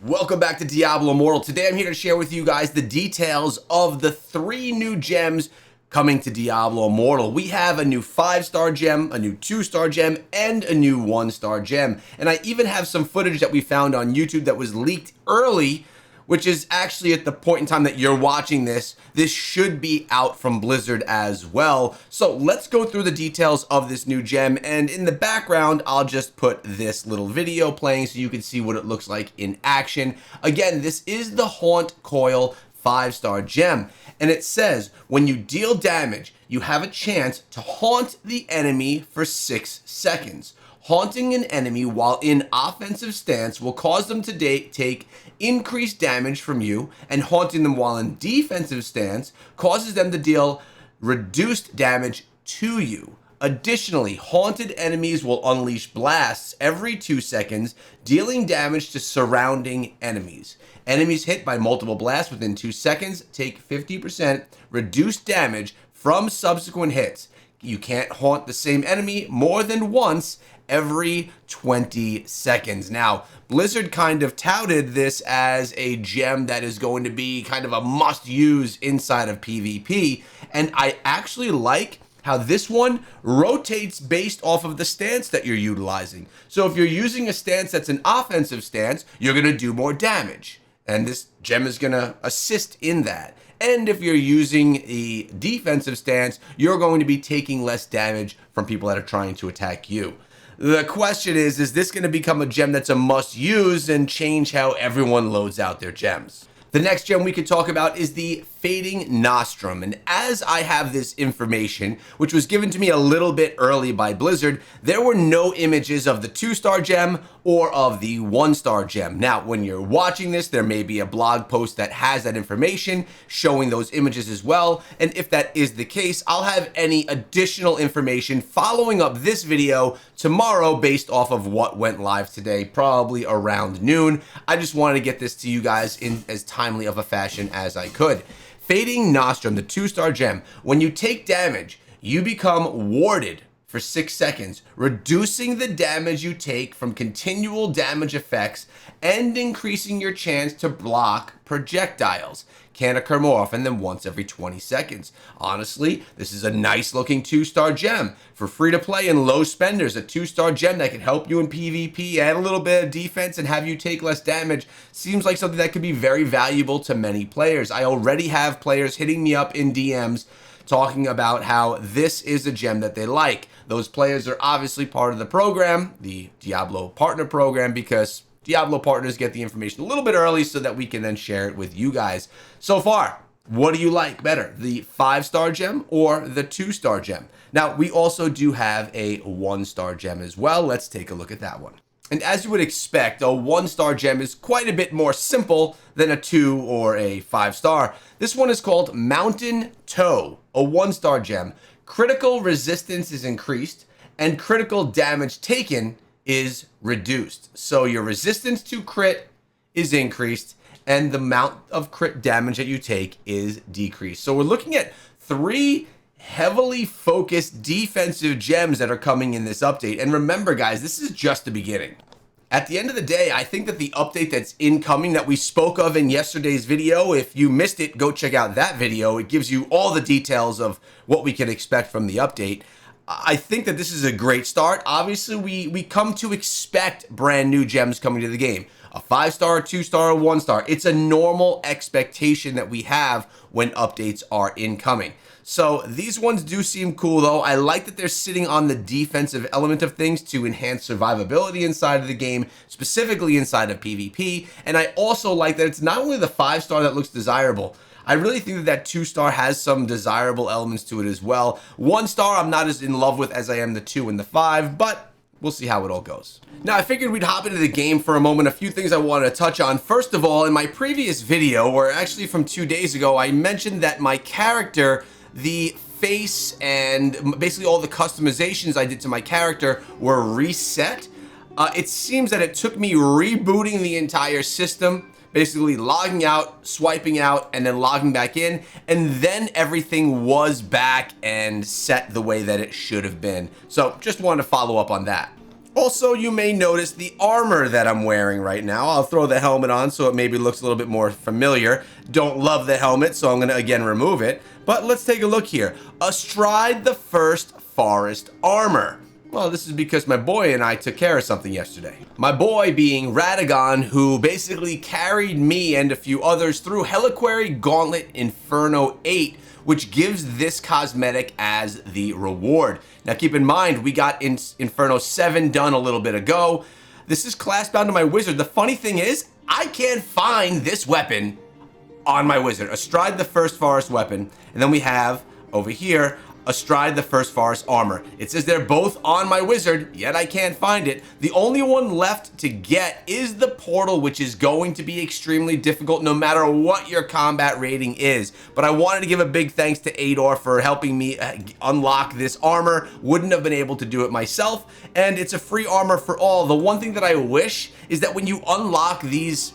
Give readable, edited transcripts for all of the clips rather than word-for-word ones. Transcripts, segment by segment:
Welcome back to Diablo Immortal. Today I'm here to share with you guys the details of the 3 new gems coming to Diablo Immortal. We have a new 5-star gem, a new 2-star gem, and a new 1-star gem. And I even have some footage that we found on YouTube that was leaked early, which is actually at the point in time that you're watching this. This should be out from Blizzard as well. So let's go through the details of this new gem. And in the background, I'll just put this little video playing so you can see what it looks like in action. Again, this is the Haunt Coil 5-star gem. And it says, when you deal damage, you have a chance to haunt the enemy for 6 seconds. Haunting an enemy while in offensive stance will cause them to take increased damage from you, and haunting them while in defensive stance causes them to deal reduced damage to you. Additionally, haunted enemies will unleash blasts every 2 seconds, dealing damage to surrounding enemies. Enemies hit by multiple blasts within 2 seconds take 50% reduced damage from subsequent hits. You can't haunt the same enemy more than once every 20 seconds. Now, Blizzard kind of touted this as a gem that is going to be kind of a must-use inside of PvP, and I actually like how this one rotates based off of the stance that you're utilizing. So if you're using a stance that's an offensive stance, you're going to do more damage, and this gem is going to assist in that. And if you're using a defensive stance, you're going to be taking less damage from people that are trying to attack you. The question is this going to become a gem that's a must-use and change how everyone loads out their gems? The next gem we could talk about is the Fading Nostrum, and as I have this information, which was given to me a little bit early by Blizzard, there were no images of the 2-star gem or of the 1-star gem. Now, when you're watching this, there may be a blog post that has that information showing those images as well, and if that is the case, I'll have any additional information following up this video tomorrow based off of what went live today, probably around noon. I just wanted to get this to you guys in as timely of a fashion as I could. Fading Nostrum, the 2-star gem. When you take damage, you become warded for 6 seconds, reducing the damage you take from continual damage effects and increasing your chance to block projectiles. Can't occur more often than once every 20 seconds. Honestly, this is a nice looking 2-star gem. For free to play and low spenders, a 2-star gem that can help you in PvP, add a little bit of defense, and have you take less damage seems like something that could be very valuable to many players. I already have players hitting me up in DMs talking about how this is a gem that they like. Those players are obviously part of the program, the Diablo Partner Program, because Diablo partners get the information a little bit early so that we can then share it with you guys. So far, what do you like better, the 5-star gem or the 2-star gem? Now, we also do have a 1-star gem as well. Let's take a look at that one. And as you would expect, a 1-star gem is quite a bit more simple than a 2 or a 5-star. This one is called Mountain Toe, a 1-star gem. Critical resistance is increased and critical damage taken is reduced. So your resistance to crit is increased and the amount of crit damage that you take is decreased. So we're looking at 3 heavily focused defensive gems that are coming in this update. And remember, guys, this is just the beginning. At the end of the day, I think that the update that's incoming that we spoke of in yesterday's video, if you missed it, go check out that video. It gives you all the details of what we can expect from the update. I think that this is a great start. Obviously, we come to expect brand new gems coming to the game. A 5-star, a 2-star, a 1-star. It's a normal expectation that we have when updates are incoming. So these ones do seem cool, though. I like that they're sitting on the defensive element of things to enhance survivability inside of the game, specifically inside of PvP. And I also like that it's not only the 5-star that looks desirable. I really think that that 2-star has some desirable elements to it as well. 1-star I'm not as in love with as I am the 2 and the 5, but we'll see how it all goes. Now, I figured we'd hop into the game for a moment. A few things I wanted to touch on. First of all, in my previous video, or actually from 2 days ago, I mentioned that my character, the face and basically all the customizations I did to my character were reset. It seems that it took me rebooting the entire system, basically logging out, swiping out, and then logging back in, and then everything was back and set the way that it should have been. So just wanted to follow up on that. Also, you may notice the armor that I'm wearing right now. I'll throw the helmet on so it maybe looks a little bit more familiar. Don't love the helmet, so I'm going to again remove it. But let's take a look here. Astride the First Forest armor. Well, this is because my boy and I took care of something yesterday. My boy being Radagon, who basically carried me and a few others through Helliquary Inferno 8, which gives this cosmetic as the reward. Now keep in mind, we got Inferno 7 done a little bit ago. This is class bound to my wizard. The funny thing is, I can't find this weapon on my wizard. Astride the First Forest weapon. And then we have, over here, Astride the First Forest armor. It says they're both on my wizard, yet I can't find it. The only one left to get is the portal, which is going to be extremely difficult no matter what your combat rating is. But I wanted to give a big thanks to Ador for helping me unlock this armor. Wouldn't have been able to do it myself, and it's a free armor for all. The one thing that I wish is that when you unlock these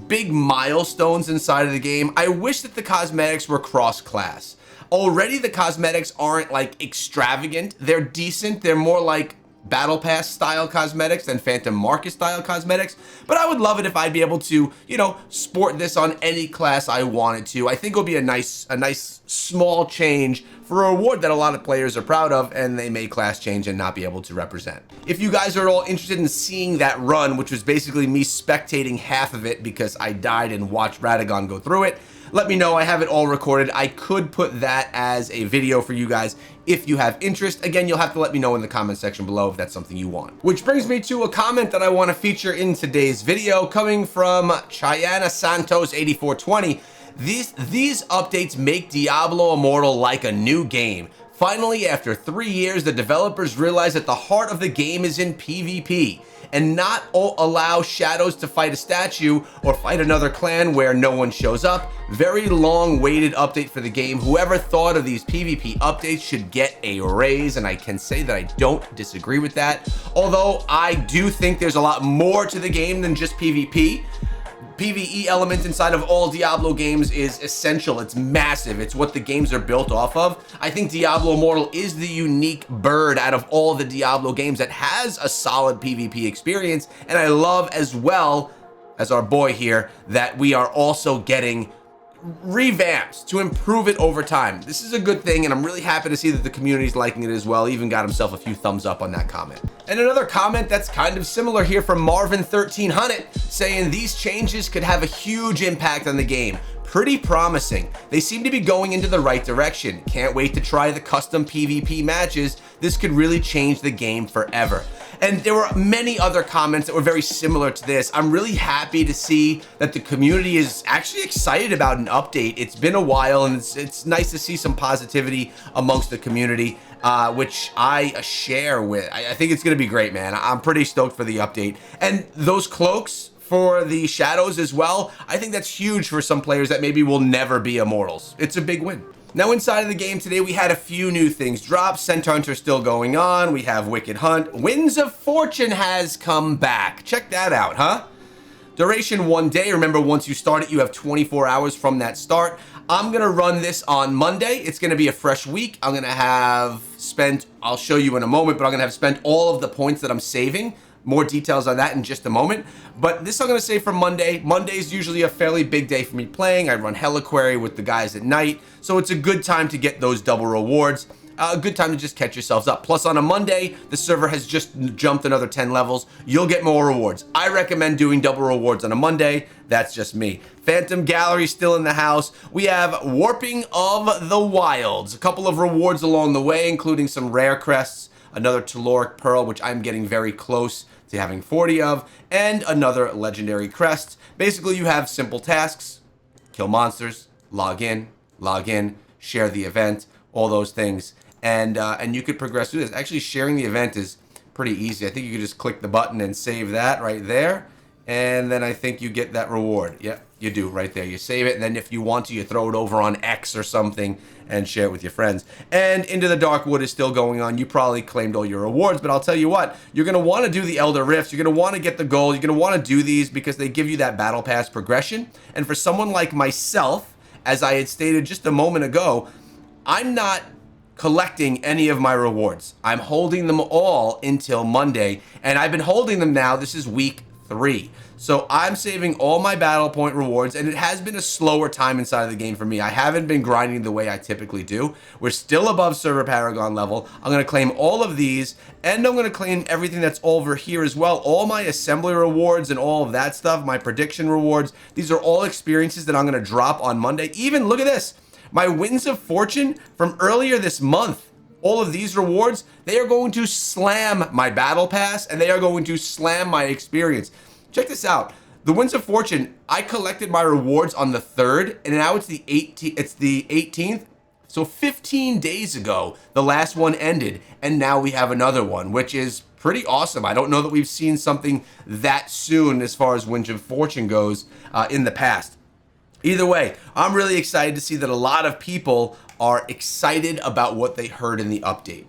big milestones inside of the game, I wish that the cosmetics were cross-class. Already the cosmetics aren't like extravagant. They're decent. They're more like Battle Pass style cosmetics than Phantom Market style cosmetics. But I would love it if I'd be able to, you know, sport this on any class I wanted to. I think it'll be a nice small change for a reward that a lot of players are proud of, and they may class change and not be able to represent. If you guys are all interested in seeing that run, which was basically me spectating half of it because I died and watched Radagon go through it, let me know. I have it all recorded. I could put that as a video for you guys if you have interest. Again, you'll have to let me know in the comment section below if that's something you want. Which brings me to a comment that I want to feature in today's video, coming from Chayana Santos 8420. These updates make Diablo Immortal like a new game. Finally, after 3 years, the developers realized that the heart of the game is in PvP, and not allow shadows to fight a statue or fight another clan where no one shows up. Very long waited update for the game. Whoever thought of these PvP updates should get a raise, and I can say that I don't disagree with that. Although I do think there's a lot more to the game than just PvP. PvE element inside of all Diablo games is essential. It's massive. It's what the games are built off of. I think Diablo Immortal is the unique bird out of all the Diablo games that has a solid PvP experience. And I love, as well as our boy here, that we are also getting revamps to improve it over time. This is a good thing, and I'm really happy to see that the community's liking it as well. Even got himself a few thumbs up on that comment. And another comment that's kind of similar here from Marvin1300, saying these changes could have a huge impact on the game. Pretty promising. They seem to be going into the right direction. Can't wait to try the custom PvP matches. This could really change the game forever. And there were many other comments that were very similar to this. I'm really happy to see that the community is actually excited about an update. It's been a while, and it's nice to see some positivity amongst the community, which I share with. I think it's going to be great, man. I'm pretty stoked for the update. And those cloaks for the shadows as well, I think that's huge for some players that maybe will never be immortals. It's a big win. Now inside of the game today, we had a few new things drop. Scent Hunter still going on. We have Wicked Hunt. Winds of Fortune has come back. Check that out, huh? Duration 1 day. Remember, once you start it, you have 24 hours from that start. I'm going to run this on Monday. It's going to be a fresh week. I'm going to have spent, I'll show you in a moment, but I'm going to have spent all of the points that I'm saving. More details on that in just a moment. But this I'm going to say for Monday. Monday is usually a fairly big day for me playing. I run Helliquary with the guys at night. So it's a good time to get those double rewards. A good time to just catch yourselves up. Plus on a Monday, the server has just jumped another 10 levels. You'll get more rewards. I recommend doing double rewards on a Monday. That's just me. Phantom Gallery still in the house. We have Warping of the Wilds. A couple of rewards along the way, including some rare crests, another Telluric Pearl, which I'm getting very close to having 40 of, and another legendary crest. Basically, you have simple tasks: kill monsters, log in, share the event, all those things, and you could progress through this. Actually, sharing the event is pretty easy. I think you could just click the button and save that right there, and then I think you get that reward. Yep, you do right there. You save it, and then if you want to, you throw it over on X or something and share it with your friends. And Into the Dark Wood is still going on. You probably claimed all your rewards, but I'll tell you what, you're going to want to do the Elder Rifts. You're going to want to get the gold. You're going to want to do these because they give you that Battle Pass progression. And for someone like myself, as I had stated just a moment ago, I'm not collecting any of my rewards. I'm holding them all until Monday, and I've been holding them now. This is week 3. So I'm saving all my battle point rewards, and it has been a slower time inside of the game for me. I haven't been grinding the way I typically do. We're still above server Paragon level. I'm going to claim all of these, and I'm going to claim everything that's over here as well. All my assembly rewards and all of that stuff, my prediction rewards. These are all experiences that I'm going to drop on Monday. Even, look at this, my Winds of Fortune from earlier this month. All of these rewards, they are going to slam my battle pass, and they are going to slam my experience. Check this out. The Winds of Fortune, I collected my rewards on the 3rd, and now it's the 18th. So 15 days ago, the last one ended, and now we have another one, which is pretty awesome. I don't know that we've seen something that soon as far as Winds of Fortune goes in the past. Either way, I'm really excited to see that a lot of people are excited about what they heard in the update.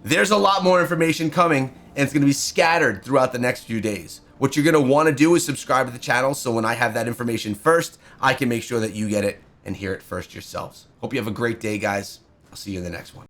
There's a lot more information coming, and it's going to be scattered throughout the next few days. What you're going to want to do is subscribe to the channel, so when I have that information first, I can make sure that you get it and hear it first yourselves. Hope you have a great day, guys. I'll see you in the next one.